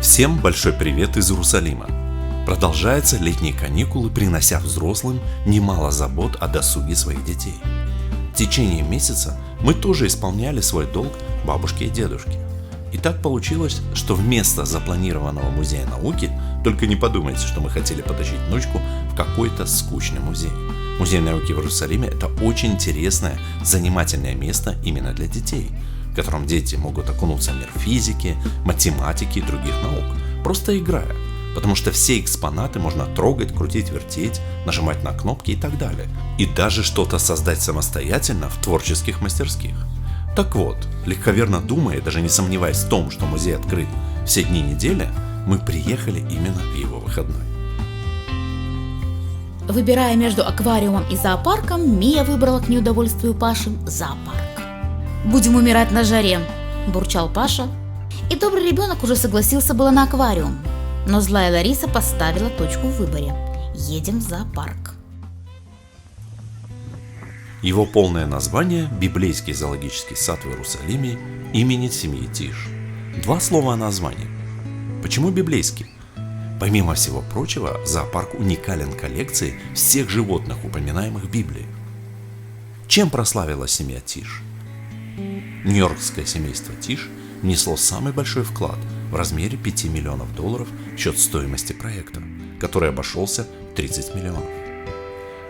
Всем большой привет из Иерусалима! Продолжаются летние каникулы, принося взрослым немало забот о досуге своих детей. В течение месяца мы тоже исполняли свой долг бабушке и дедушке. И так получилось, что вместо запланированного музея науки, только не подумайте, что мы хотели потащить внучку в какой-то скучный музей. Музей науки в Иерусалиме – это очень интересное, занимательное место именно для детей, в котором дети могут окунуться в мир физики, математики и других наук, просто играя, потому что все экспонаты можно трогать, крутить, вертеть, нажимать на кнопки и так далее, и даже что-то создать самостоятельно в творческих мастерских. Так вот, легковерно думая, даже не сомневаясь в том, что музей открыт все дни недели, мы приехали именно в его выходной. Выбирая между аквариумом и зоопарком, Мия выбрала к неудовольствию Паши зоопарк. «Будем умирать на жаре», – бурчал Паша. И добрый ребенок уже согласился было на аквариум. Но злая Лариса поставила точку в выборе. Едем в зоопарк. Его полное название – Библейский зоологический сад в Иерусалиме имени семьи Тиш. Два слова о названии. Почему библейский? Помимо всего прочего, зоопарк уникален коллекцией всех животных, упоминаемых в Библии. Чем прославилась семья Тиш? Нью-Йоркское семейство Тиш внесло самый большой вклад в размере $5 миллионов в счет стоимости проекта, который обошелся в 30 миллионов.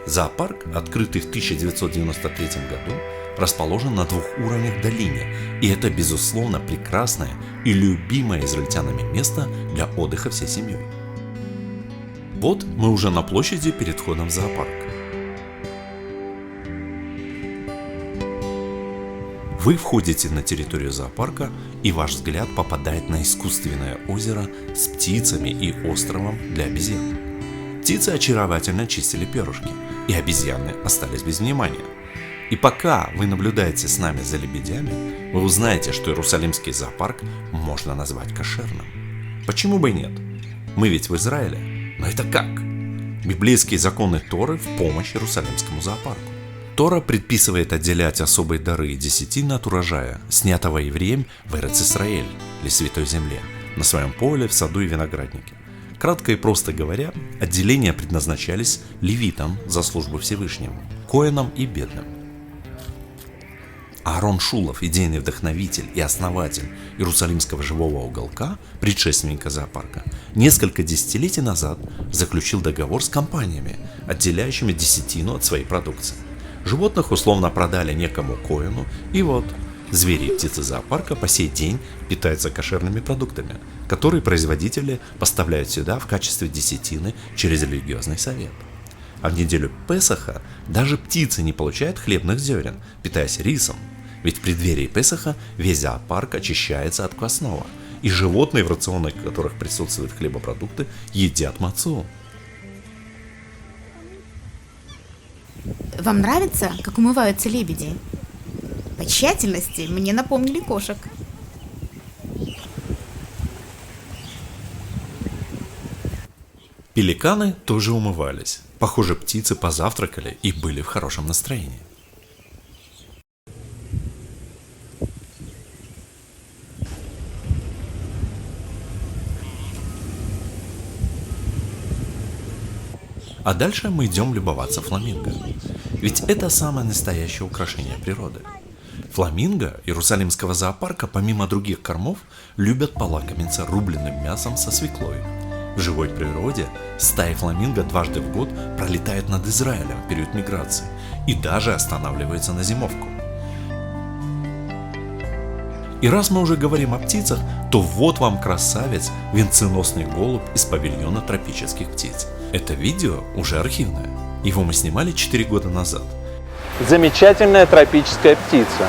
Зоопарк, открытый в 1993 году, расположен на 2 уровнях в долине, и это, безусловно, прекрасное и любимое израильтянами место для отдыха всей семьей. Вот мы уже на площади перед входом в зоопарк. Вы входите на территорию зоопарка, и ваш взгляд попадает на искусственное озеро с птицами и островом для обезьян. Птицы очаровательно чистили перышки, и обезьяны остались без внимания. И пока вы наблюдаете с нами за лебедями, вы узнаете, что Иерусалимский зоопарк можно назвать кошерным. Почему бы и нет? Мы ведь в Израиле. Но это как? Библейские законы Торы в помощь Иерусалимскому зоопарку. Тора предписывает отделять особые дары и десятины от урожая, снятого евреем в Эрец-Исраэль, или Святой Земле, на своем поле, в саду и винограднике. Кратко и просто говоря, отделения предназначались левитам за службу Всевышнему, коэнам и бедным. Аарон Шулов, идейный вдохновитель и основатель Иерусалимского живого уголка, предшественника зоопарка, несколько десятилетий назад заключил договор с компаниями, отделяющими десятину от своей продукции. Животных условно продали некому коэну, и вот звери и птицы зоопарка по сей день питаются кошерными продуктами, которые производители поставляют сюда в качестве десятины через религиозный совет. А в неделю Песаха даже птицы не получают хлебных зерен, питаясь рисом, ведь в преддверии Песаха весь зоопарк очищается от квасного, и животные, в рационах которых присутствуют хлебопродукты, едят мацу. Вам нравится, как умываются лебеди? По тщательности мне напомнили кошек. Пеликаны тоже умывались. Похоже, птицы позавтракали и были в хорошем настроении. А дальше мы идем любоваться фламинго. Ведь это самое настоящее украшение природы. Фламинго Иерусалимского зоопарка, помимо других кормов, любят полакомиться рубленым мясом со свеклой. В живой природе стаи фламинго дважды в год пролетают над Израилем в период миграции и даже останавливаются на зимовку. И раз мы уже говорим о птицах, то вот вам красавец, венценосный голубь из павильона тропических птиц. Это видео уже архивное. Его мы снимали 4 года назад. Замечательная тропическая птица.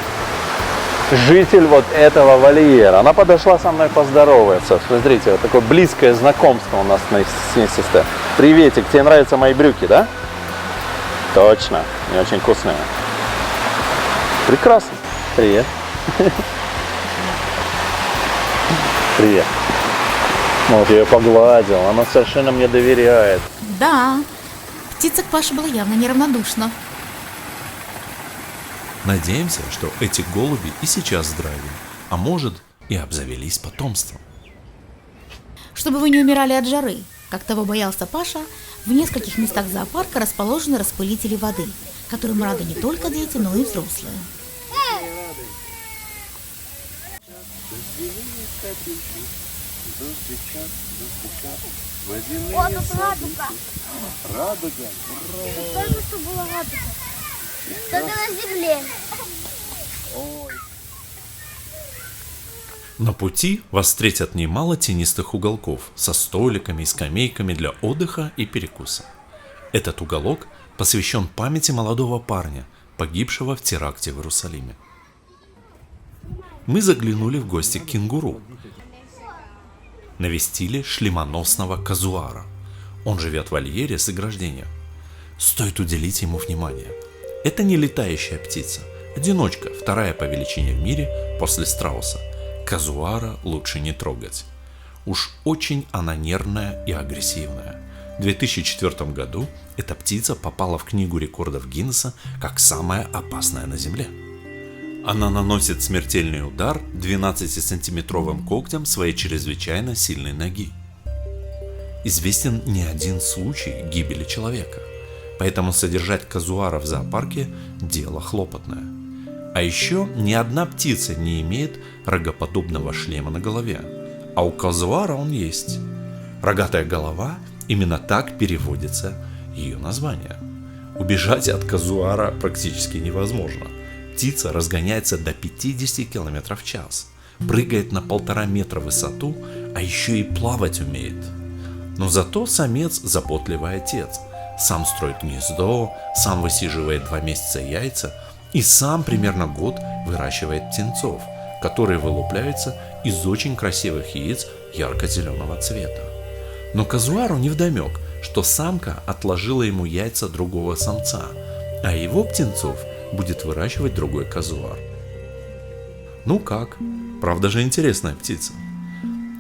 Житель вот этого вольера. Она подошла со мной поздороваться. Смотрите, вот такое близкое знакомство у нас с ней состоит. Приветик, тебе нравятся мои брюки, да? Точно, они очень вкусные. Прекрасно. Привет. Привет. Вот я ее погладил, она совершенно мне доверяет. Да, птица к Паше была явно неравнодушна. Надеемся, что эти голуби и сейчас здравы, а может и обзавелись потомством. Чтобы вы не умирали от жары, как того боялся Паша, в нескольких местах зоопарка расположены распылители воды, которым рады не только дети, но и взрослые. О, тут радуга. Радуга? Тут только что была радуга. Только на земле. На пути вас встретят немало тенистых уголков со столиками и скамейками для отдыха и перекуса. Этот уголок посвящен памяти молодого парня, погибшего в теракте в Иерусалиме. Мы заглянули в гости к кенгуру. Навестили шлемоносного казуара. Он живет в вольере с ограждением. Стоит уделить ему внимание. Это не летающая птица, одиночка, вторая по величине в мире после страуса. Казуара лучше не трогать. Уж очень она нервная и агрессивная. В 2004 году эта птица попала в книгу рекордов Гиннесса как самая опасная на Земле. Она наносит смертельный удар 12-сантиметровым когтем своей чрезвычайно сильной ноги. Известен не один случай гибели человека, поэтому содержать казуара в зоопарке – дело хлопотное. А еще ни одна птица не имеет рогоподобного шлема на голове, а у казуара он есть. Рогатая голова – именно так переводится ее название. Убежать от казуара практически невозможно. Птица разгоняется до 50 км в час, прыгает на 1,5 метра в высоту, а еще и плавать умеет. Но зато самец заботливый отец. Сам строит гнездо, сам высиживает 2 месяца яйца и сам примерно год выращивает птенцов, которые вылупляются из очень красивых яиц ярко-зеленого цвета. Но казуару невдомек, что самка отложила ему яйца другого самца, а его птенцов будет выращивать другой казуар. Ну как, правда же интересная птица?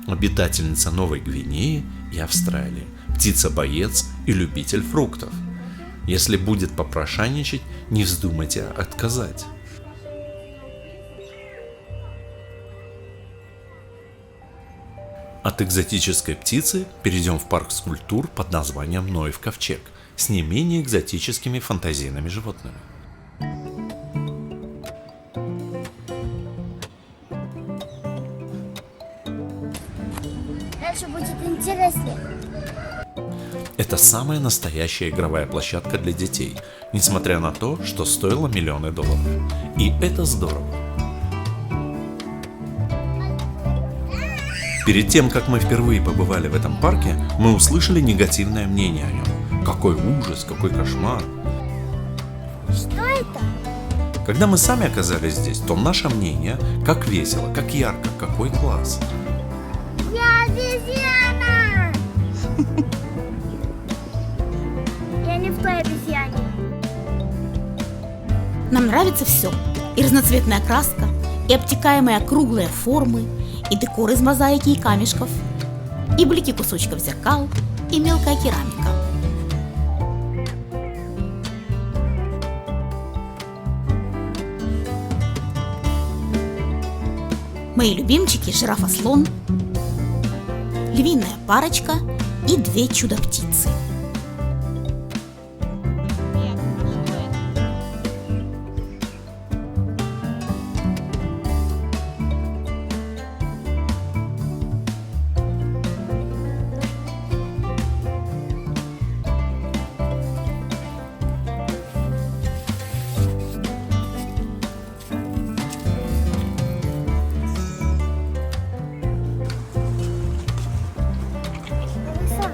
Обитательница Новой Гвинеи и Австралии, птица-боец и любитель фруктов. Если будет попрошайничать, не вздумайте отказать. От экзотической птицы перейдем в парк скульптур под названием Ноев ковчег с не менее экзотическими фантазийными животными. Дальше будет интереснее. Это самая настоящая игровая площадка для детей, несмотря на то, что стоила миллионы долларов. И это здорово. Перед тем, как мы впервые побывали в этом парке, мы услышали негативное мнение о нем. Какой ужас, какой кошмар. Что это? Когда мы сами оказались здесь, то наше мнение, как весело, как ярко, какой класс. Я обезьяна! Я не в той обезьяне. Нам нравится все. И разноцветная краска, и обтекаемые округлые формы, и декор из мозаики и камешков, и блики кусочков зеркал, и мелкая керамика. Мои любимчики – жирафа-слон, львиная парочка и 2 чудо-птицы. Лиса.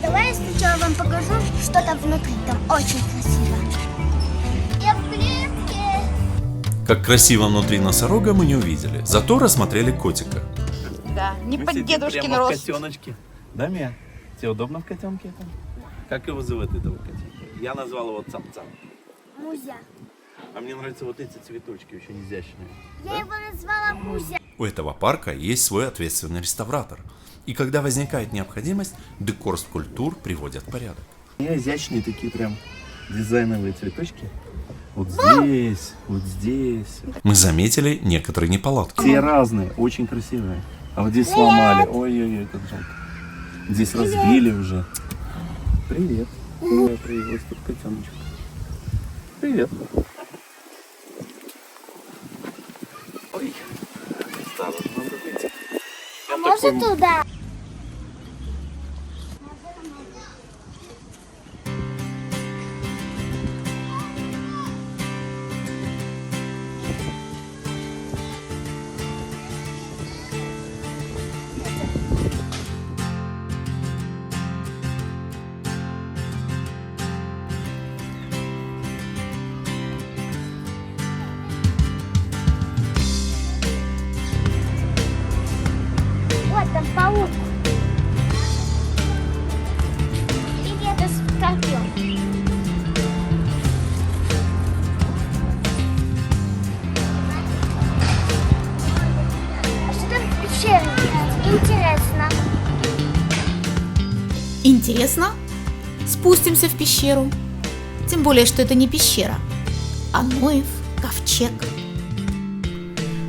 Давай я сначала вам покажу, что там внутри. Там очень красиво. Я в клетке. Как красиво внутри носорога мы не увидели, зато рассмотрели котика. Да, не под дедушкин прямо в рост. котеночке. Да, Мия? Тебе удобно в котенке это? Как его зовут, этого котенка? Я назвал его Цап-Цап. Музя. А мне нравятся вот эти цветочки, очень изящные. Я его назвала Кузя. У этого парка есть свой ответственный реставратор. И когда возникает необходимость, декор скульптур приводят в порядок. У меня изящные такие прям дизайновые цветочки. Вот здесь, вот здесь. Мы заметили некоторые неполадки. Все разные, очень красивые. А вот здесь сломали. Ой-ой-ой, как жалко. Здесь разбили уже. Привет. Ой, привет, тут котеночек. Привет. Ой, старый, надо выйти. А может туда? Вот там паук. Привет, это скорпион. А что там в пещере? Интересно. Интересно? Спустимся в пещеру. Тем более, что это не пещера, а Ноев ковчег.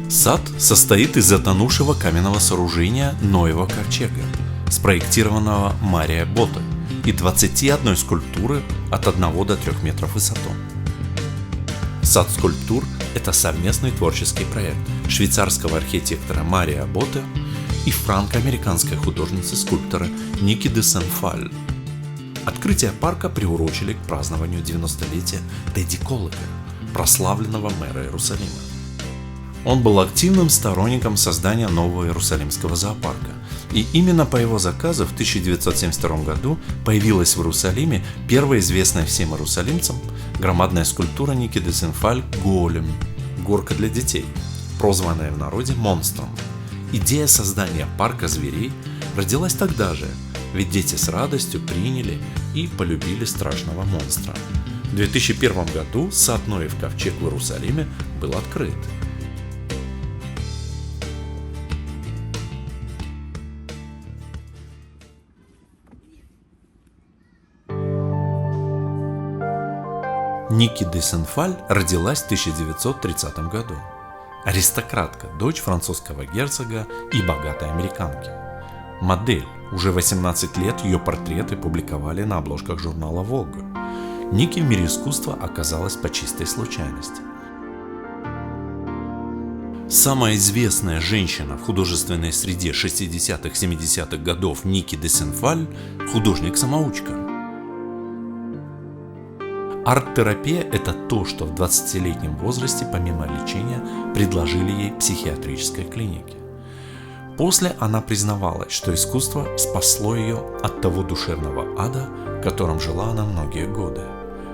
Сад состоит из затонувшего каменного сооружения Ноева ковчега, спроектированного Мария Боте, и 21 скульптуры от 1 до 3 метров в высоту. Сад скульптур – это совместный творческий проект швейцарского архитектора Мария Боте и франко-американской художницы-скульптора Ники де Сен-Фаль. Открытие парка приурочили к празднованию 90-летия Тедди Коллека, прославленного мэра Иерусалима. Он был активным сторонником создания нового Иерусалимского зоопарка, и именно по его заказу в 1972 году появилась в Иерусалиме первая известная всем иерусалимцам громадная скульптура Ники де Сен-Фаль «Голем» – горка для детей, прозванная в народе монстром. Идея создания парка зверей родилась тогда же, ведь дети с радостью приняли и полюбили страшного монстра. В 2001 году сад Ноев ковчег в Иерусалиме был открыт. Ники де Сен-Фаль родилась в 1930 году. Аристократка, дочь французского герцога и богатой американки. Модель. Уже 18 лет ее портреты публиковали на обложках журнала Vogue. Ники в мире искусства оказалась по чистой случайности. Самая известная женщина в художественной среде 60-70-х годов Ники де Сен-Фаль – художник-самоучка. Арт-терапия – это то, что в 20-летнем возрасте помимо лечения предложили ей в психиатрической клинике. После она признавалась, что искусство спасло ее от того душевного ада, в котором жила она многие годы.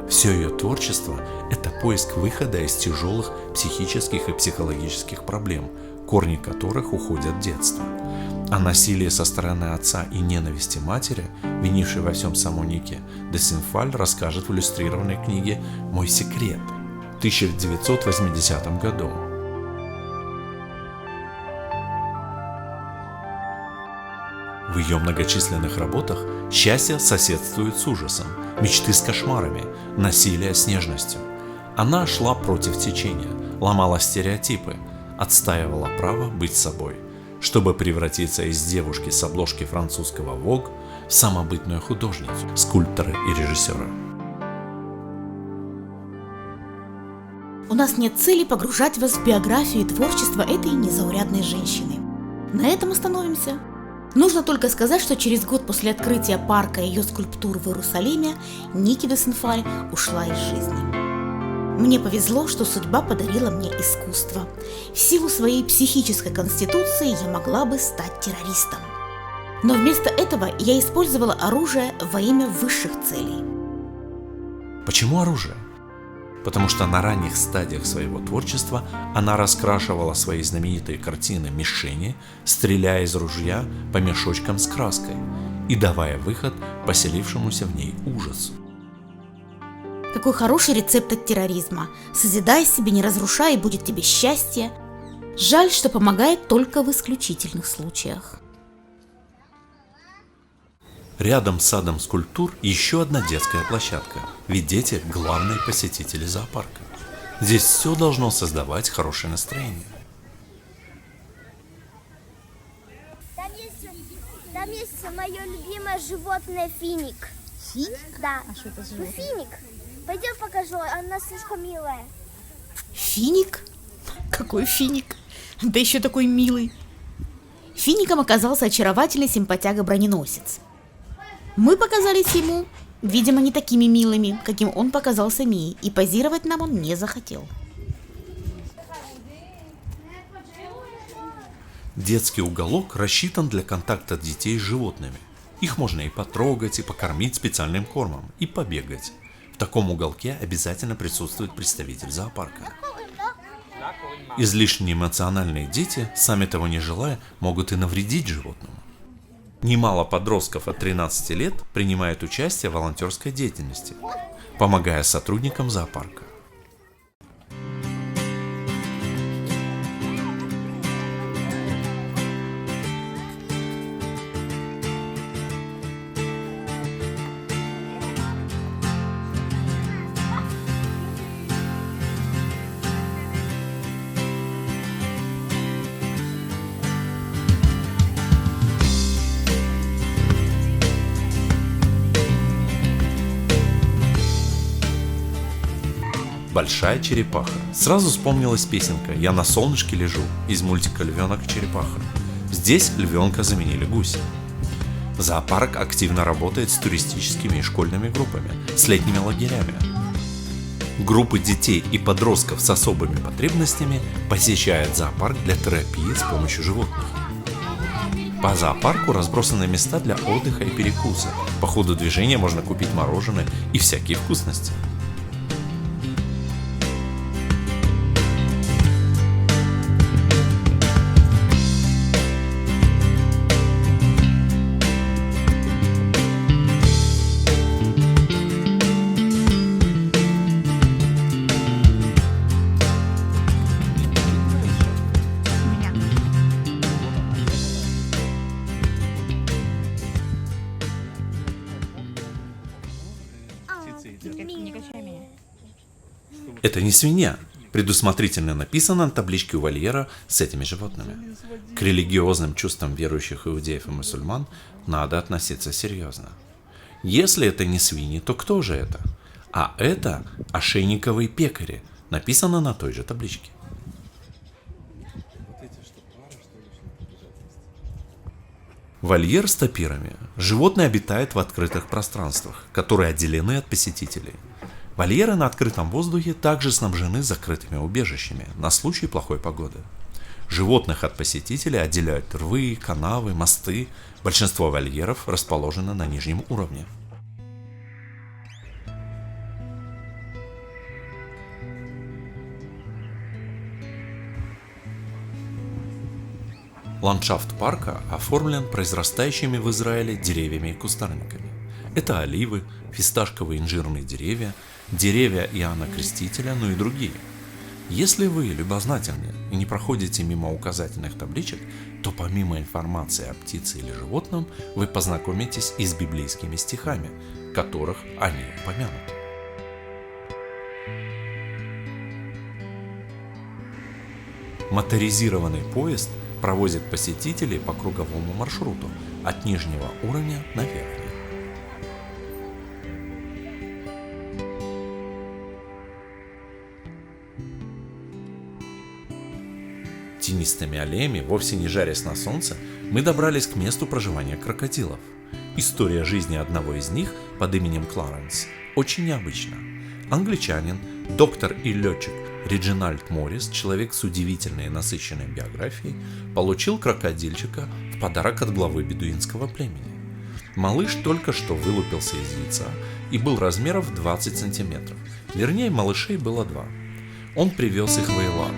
Все ее творчество – это поиск выхода из тяжелых психических и психологических проблем, корни которых уходят в детство. О насилии со стороны отца и ненависти матери, винившей во всем саму Ники, де Сен-Фаль расскажет в иллюстрированной книге «Мой секрет» в 1980 году. В ее многочисленных работах счастье соседствует с ужасом, мечты с кошмарами, насилие с нежностью. Она шла против течения, ломала стереотипы, отстаивала право быть собой, чтобы превратиться из девушки с обложки французского Vogue в самобытную художницу, скульптора и режиссера. У нас нет цели погружать вас в биографию и творчество этой незаурядной женщины. На этом остановимся. Нужно только сказать, что через год после открытия парка и ее скульптур в Иерусалиме Ники де Сен-Фаль ушла из жизни. Мне повезло, что судьба подарила мне искусство. В силу своей психической конституции я могла бы стать террористом. Но вместо этого я использовала оружие во имя высших целей. Почему оружие? Потому что на ранних стадиях своего творчества она раскрашивала свои знаменитые картины «Мишени», стреляя из ружья по мешочкам с краской и давая выход поселившемуся в ней ужасу. Какой хороший рецепт от терроризма. Созидай себе, не разрушай, и будет тебе счастье. Жаль, что помогает только в исключительных случаях. Рядом с садом скульптур еще одна детская площадка, ведь дети – главные посетители зоопарка. Здесь все должно создавать хорошее настроение. Там есть мое любимое животное финик. Финик? Да. А что это за Ну, финик. Пойдем покажу, она слишком милая. Финик? Какой финик? Да еще такой милый. Фиником оказался очаровательный симпатяга-броненосец. Мы показались ему, видимо, не такими милыми, каким он показался Мии, и позировать нам он не захотел. Детский уголок рассчитан для контакта детей с животными. Их можно и потрогать, и покормить специальным кормом, и побегать. В таком уголке обязательно присутствует представитель зоопарка. Излишне эмоциональные дети, сами того не желая, могут и навредить животному. Немало подростков от 13 лет принимает участие в волонтерской деятельности, помогая сотрудникам зоопарка. Большая черепаха. Сразу вспомнилась песенка «Я на солнышке лежу» из мультика «Львенок и черепаха». Здесь львенка заменили гуся. Зоопарк активно работает с туристическими и школьными группами, с летними лагерями. Группы детей и подростков с особыми потребностями посещают зоопарк для терапии с помощью животных. По зоопарку разбросаны места для отдыха и перекуса. По ходу движения можно купить мороженое и всякие вкусности. Не качай меня. Это не свинья. Предусмотрительно написано на табличке у вольера с этими животными. К религиозным чувствам верующих иудеев и мусульман надо относиться серьезно. Если это не свиньи, то кто же это? А это ошейниковые пекари, написано на той же табличке. Вольер с тапирами. Животные обитают в открытых пространствах, которые отделены от посетителей. Вольеры на открытом воздухе также снабжены закрытыми убежищами на случай плохой погоды. Животных от посетителей отделяют рвы, канавы, мосты. Большинство вольеров расположено на нижнем уровне. Ландшафт парка оформлен произрастающими в Израиле деревьями и кустарниками. Это оливы, фисташковые инжирные деревья, деревья Иоанна Крестителя, ну и другие. Если вы любознательны и не проходите мимо указательных табличек, то помимо информации о птице или животном, вы познакомитесь и с библейскими стихами, в которых они упомянуты. Моторизированный поезд провозит посетителей по круговому маршруту от нижнего уровня на верхний. Тенистыми аллеями, вовсе не жарясь на солнце, мы добрались к месту проживания крокодилов. История жизни одного из них под именем Кларенс очень необычна. Англичанин, доктор и летчик Реджинальд Моррис, человек с удивительной и насыщенной биографией, получил крокодильчика в подарок от главы бедуинского племени. Малыш только что вылупился из яйца и был размеров 20 сантиметров. Вернее, малышей было два. Он привез их в Эйлат.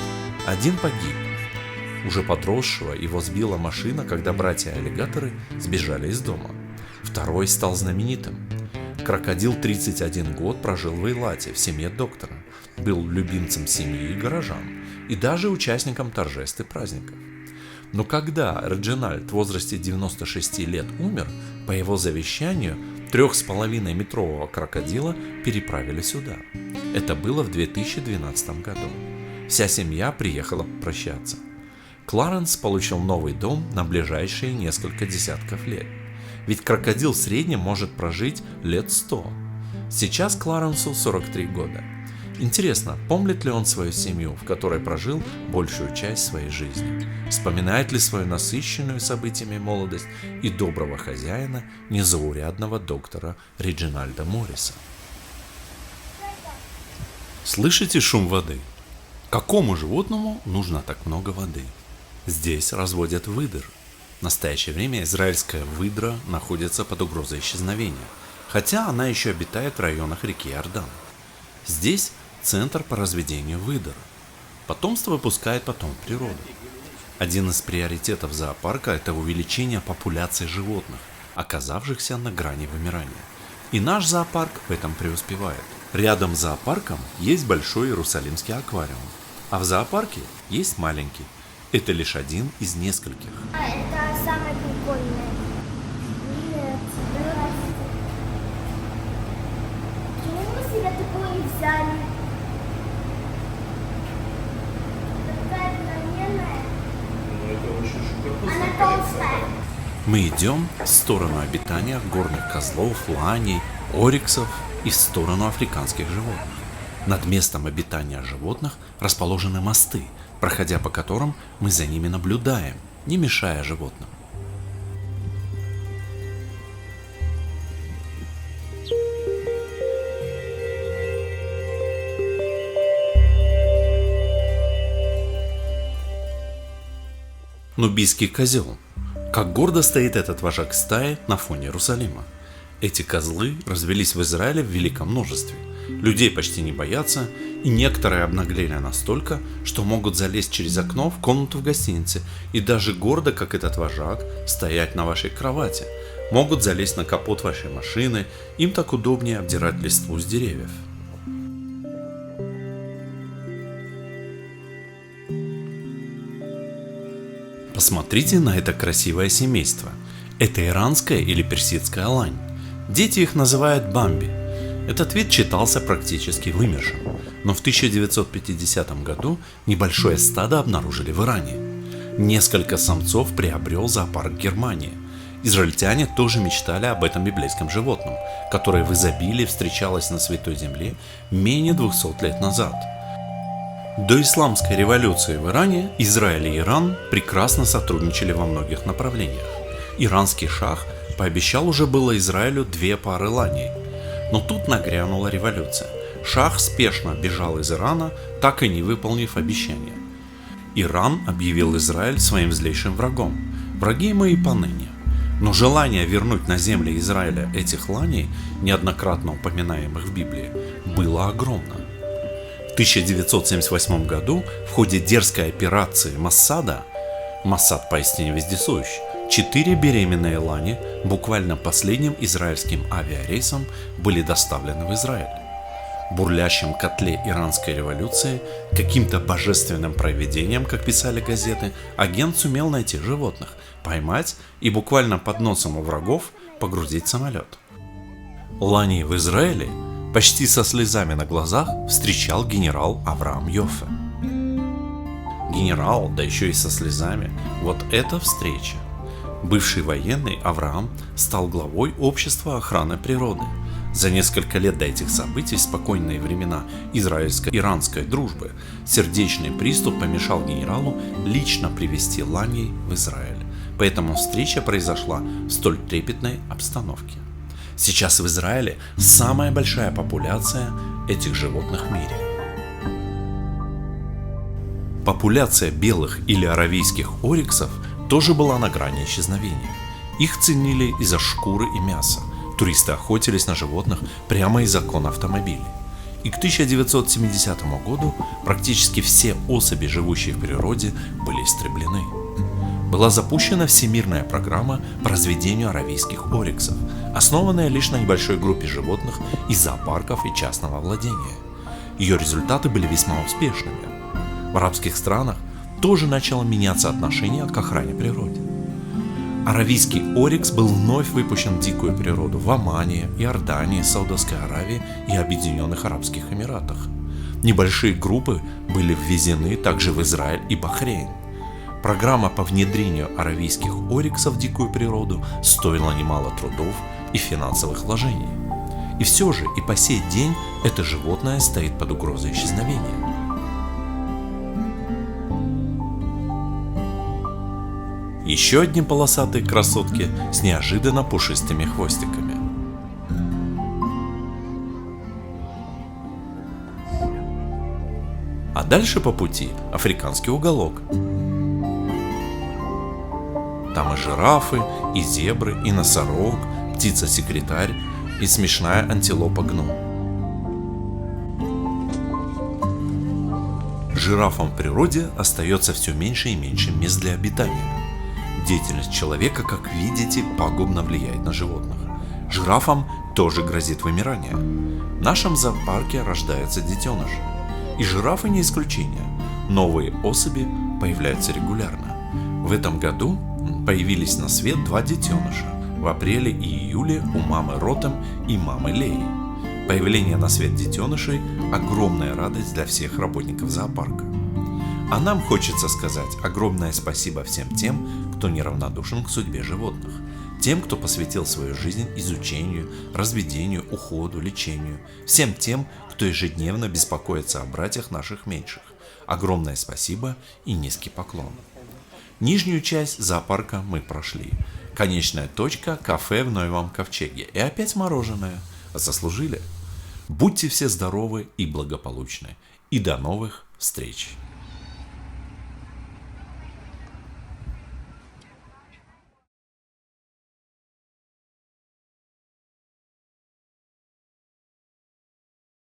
Один погиб. Уже подросшего его сбила машина, когда братья-аллигаторы сбежали из дома. Второй стал знаменитым. Крокодил 31 год прожил в Эйлате в семье доктора, был любимцем семьи и горожан, и даже участником торжеств и праздников. Но когда Реджинальд в возрасте 96 лет умер, по его завещанию 3,5-метрового крокодила переправили сюда. Это было в 2012 году. Вся семья приехала прощаться. Кларенс получил новый дом на ближайшие несколько десятков лет. Ведь крокодил в среднем может прожить лет 100. Сейчас Кларенсу 43 года. Интересно, помнит ли он свою семью, в которой прожил большую часть своей жизни? Вспоминает ли свою насыщенную событиями молодость и доброго хозяина, незаурядного доктора Реджинальда Морриса? Слышите шум воды? Какому животному нужно так много воды? Здесь разводят выдр. В настоящее время израильская выдра находится под угрозой исчезновения, хотя она еще обитает в районах реки Иордан. Здесь центр по разведению выдр. Потомство выпускает потом в природу. Один из приоритетов зоопарка – это увеличение популяции животных, оказавшихся на грани вымирания. И наш зоопарк в этом преуспевает. Рядом с зоопарком есть большой Иерусалимский аквариум, а в зоопарке есть маленький. Это лишь один из нескольких. Это самое прикольное. Нет, здрасте. Почему мы себе такое взяли? Такая обыкновенная. Она толстая. Мы идем в сторону обитания горных козлов, ланей, ориксов и в сторону африканских животных. Над местом обитания животных расположены мосты, проходя по которым мы за ними наблюдаем, не мешая животным. Нубийский козел. Как гордо стоит этот вожак стаи на фоне Иерусалима. Эти козлы развелись в Израиле в великом множестве. Людей почти не боятся, и некоторые обнаглели настолько, что могут залезть через окно в комнату в гостинице и даже гордо, как этот вожак, стоять на вашей кровати. Могут залезть на капот вашей машины, им так удобнее обдирать листву с деревьев. Посмотрите на это красивое семейство. Это иранская или персидская лань. Дети их называют бамби. Этот вид считался практически вымершим, но в 1950 году небольшое стадо обнаружили в Иране. Несколько самцов приобрел зоопарк Германии. Израильтяне тоже мечтали об этом библейском животном, которое в изобилии встречалось на Святой Земле менее 200 лет назад. До исламской революции в Иране Израиль и Иран прекрасно сотрудничали во многих направлениях. Иранский шах пообещал уже было Израилю 2 пары ланей. Но тут нагрянула революция. Шах спешно бежал из Ирана, так и не выполнив обещания. Иран объявил Израиль своим злейшим врагом. Враги мы и поныне. Но желание вернуть на земли Израиля этих ланей, неоднократно упоминаемых в Библии, было огромно. В 1978 году в ходе дерзкой операции Моссада, Моссад поистине вездесущий, 4 беременные лани буквально последним израильским авиарейсом были доставлены в Израиль. В бурлящем котле иранской революции каким-то божественным провидением, как писали газеты, агент сумел найти животных, поймать и буквально под носом у врагов погрузить в самолет. Лани в Израиле почти со слезами на глазах встречал генерал Авраам Йоффе. Генерал, да еще и со слезами, вот эта встреча. Бывший военный Авраам стал главой общества охраны природы. За несколько лет до этих событий, в спокойные времена израильско-иранской дружбы, сердечный приступ помешал генералу лично привезти ланей в Израиль. Поэтому встреча произошла в столь трепетной обстановке. Сейчас в Израиле самая большая популяция этих животных в мире. Популяция белых или аравийских ориксов тоже была на грани исчезновения. Их ценили из-за шкуры и мяса. Туристы охотились на животных прямо из окон автомобилей. И к 1970 году практически все особи, живущие в природе, были истреблены. была запущена всемирная программа по разведению аравийских ориксов, основанная лишь на небольшой группе животных из зоопарков и частного владения. Ее результаты были весьма успешными. В арабских странах тоже начало меняться отношение к охране природы. Аравийский орикс был вновь выпущен в дикую природу в Омане, Иордании, Саудовской Аравии и Объединенных Арабских Эмиратах. Небольшие группы были ввезены также в Израиль и Бахрейн. Программа по внедрению аравийских ориксов в дикую природу стоила немало трудов и финансовых вложений. И все же и по сей день это животное стоит под угрозой исчезновения. Еще одни полосатые красотки с неожиданно пушистыми хвостиками. А дальше по пути африканский уголок. Там и жирафы, и зебры, и носорог, птица-секретарь и смешная антилопа гну. Жирафам в природе остается все меньше и меньше мест для обитания. Деятельность человека, как видите, пагубно влияет на животных. Жирафам тоже грозит вымирание. В нашем зоопарке рождаются детеныши. И жирафы не исключение. Новые особи появляются регулярно. В этом году появились на свет 2 детеныша в апреле и июле у мамы Ротом и мамы Леи. Появление на свет детенышей – огромная радость для всех работников зоопарка. А нам хочется сказать огромное спасибо всем тем, кто неравнодушен к судьбе животных, тем, кто посвятил свою жизнь изучению, разведению, уходу, лечению, всем тем, кто ежедневно беспокоится о братьях наших меньших. Огромное спасибо и низкий поклон. Нижнюю часть зоопарка мы прошли. Конечная точка – кафе в Ноевом Ковчеге. И опять мороженое. Заслужили. Будьте все здоровы и благополучны. И до новых встреч.